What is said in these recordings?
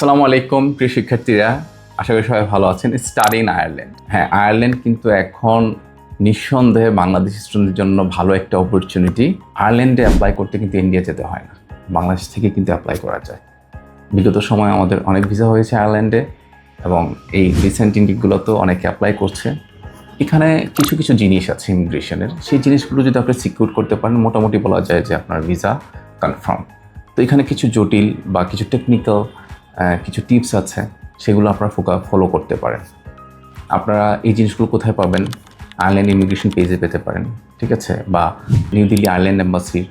আসসালামু আলাইকুম প্রিয় শিক্ষার্থীরা, আশা করি সবাই ভালো আছেন। স্টাডি ইন আয়ারল্যান্ড, হ্যাঁ, আয়ারল্যান্ড কিন্তু এখন নিঃসন্দেহে বাংলাদেশি স্টুডেন্টদের জন্য ভালো একটা অপরচুনিটি। আয়ারল্যান্ডে অ্যাপ্লাই করতে কিন্তু ইন্ডিয়া যেতে হয় না, বাংলাদেশ থেকে কিন্তু অ্যাপ্লাই করা যায়। বিগত সময়ে আমাদের অনেক ভিসা হয়েছে আয়ারল্যান্ডে এবং এই রিসেন্ট ইন্ডিকগুলোতেও অনেকে অ্যাপ্লাই করছে। এখানে কিছু কিছু জিনিস আছে ইমিগ্রেশনের, সেই জিনিসগুলো যদি আপনি সিকিউর করতে পারেন, মোটামুটি বলা যায় যে আপনার ভিসা কনফার্ম। তো এখানে কিছু জটিল বা কিছু টেকনিক্যাল কিছু টিপস আছে, সেগুলো আপনারা ফলো করতে পারেন। আপনারা এই জিনিসগুলো কোথায় পাবেন? আয়ারল্যান্ড ইমিগ্রেশন পেজে পেতে পারেন, ঠিক আছে, বা নিউ দিল্লি আয়ারল্যান্ড এম্বাসির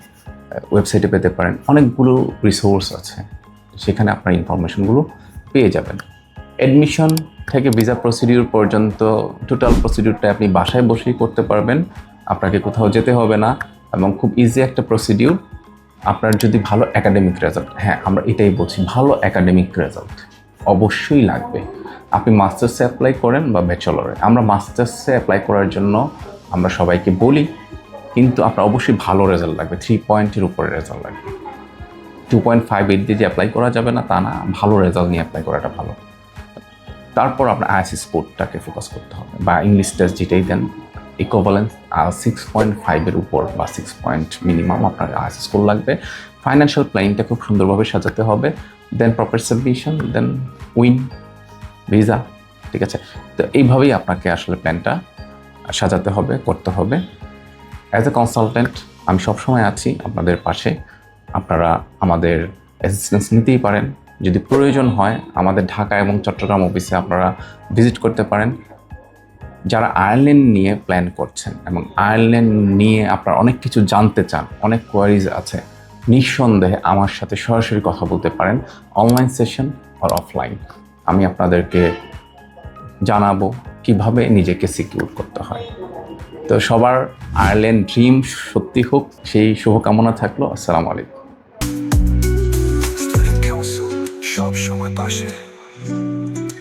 ওয়েবসাইটে পেতে পারেন। অনেকগুলো রিসোর্স আছে, সেখানে আপনার ইনফরমেশনগুলো পেয়ে যাবেন। অ্যাডমিশন থেকে ভিসা প্রসিডিউর পর্যন্ত টোটাল প্রসিডিউরটা আপনি বাসায় বসেই করতে পারবেন, আপনাকে কোথাও যেতে হবে না এবং খুব ইজি একটা প্রসিডিউর। আপনার যদি ভালো একাডেমিক রেজাল্ট, হ্যাঁ আমরা এটাই বলছি, ভালো একাডেমিক রেজাল্ট অবশ্যই লাগবে। আপনি মাস্টার্সে অ্যাপ্লাই করেন বা ব্যাচেলরে, আমরা মাস্টার্সে অ্যাপ্লাই করার জন্য আমরা সবাইকে বলি, কিন্তু আপনার অবশ্যই ভালো রেজাল্ট লাগবে, 3 পয়েন্টের উপরে রেজাল্ট লাগবে। 2.58 দিয়ে যে অ্যাপ্লাই করা যাবে না তা না, ভালো রেজাল্ট নিয়ে অ্যাপ্লাই করাটা ভালো। তারপর আপনার আইএসসি স্কোরটাকে ফোকাস করতে হবে, বা ইংলিশ টেস্ট যেটাই দেন ইকুইভ্যালেন্স 6.5 উপর বা 6 পয়েন্ট মিনিমাম আপনার আইএসসি স্কোর লাগবে। ফাইন্যান্সিয়াল প্ল্যানিংটা খুব সুন্দরভাবে সাজাতে হবে, দেন প্রপার সাবমিশন, দেন উইন ভিসা, ঠিক আছে। তো এইভাবেই আপনাকে আসলে প্ল্যানটা সাজাতে হবে, করতে হবে। অ্যাজ এ কনসালটেন্ট আমি সবসময় আছি আপনাদের পাশে, আপনারা আমাদের অ্যাসিস্ট্যান্স নিতেই পারেন। যদি প্রয়োজন হয় আমাদের ঢাকা এবং চট্টগ্রাম অফিসে আপনারা ভিজিট করতে পারেন। যারা আয়ারল্যান্ড নিয়ে প্ল্যান করছেন এবং আয়ারল্যান্ড নিয়ে আপনারা অনেক কিছু জানতে চান, অনেক কোয়ারিজ আছে, নিঃসন্দেহে আমার সাথে সরাসরি কথা বলতে পারেন, অনলাইন সেশন আর অফলাইন। আমি আপনাদেরকে জানাবো কিভাবে নিজেকে সিকিউর করতে হয়। তো সবার আয়ারল্যান্ড ড্রিম সত্যি হোক, সেই শুভকামনা থাকলো। আসসালামু আলাইকুম। সব সময় পাশে।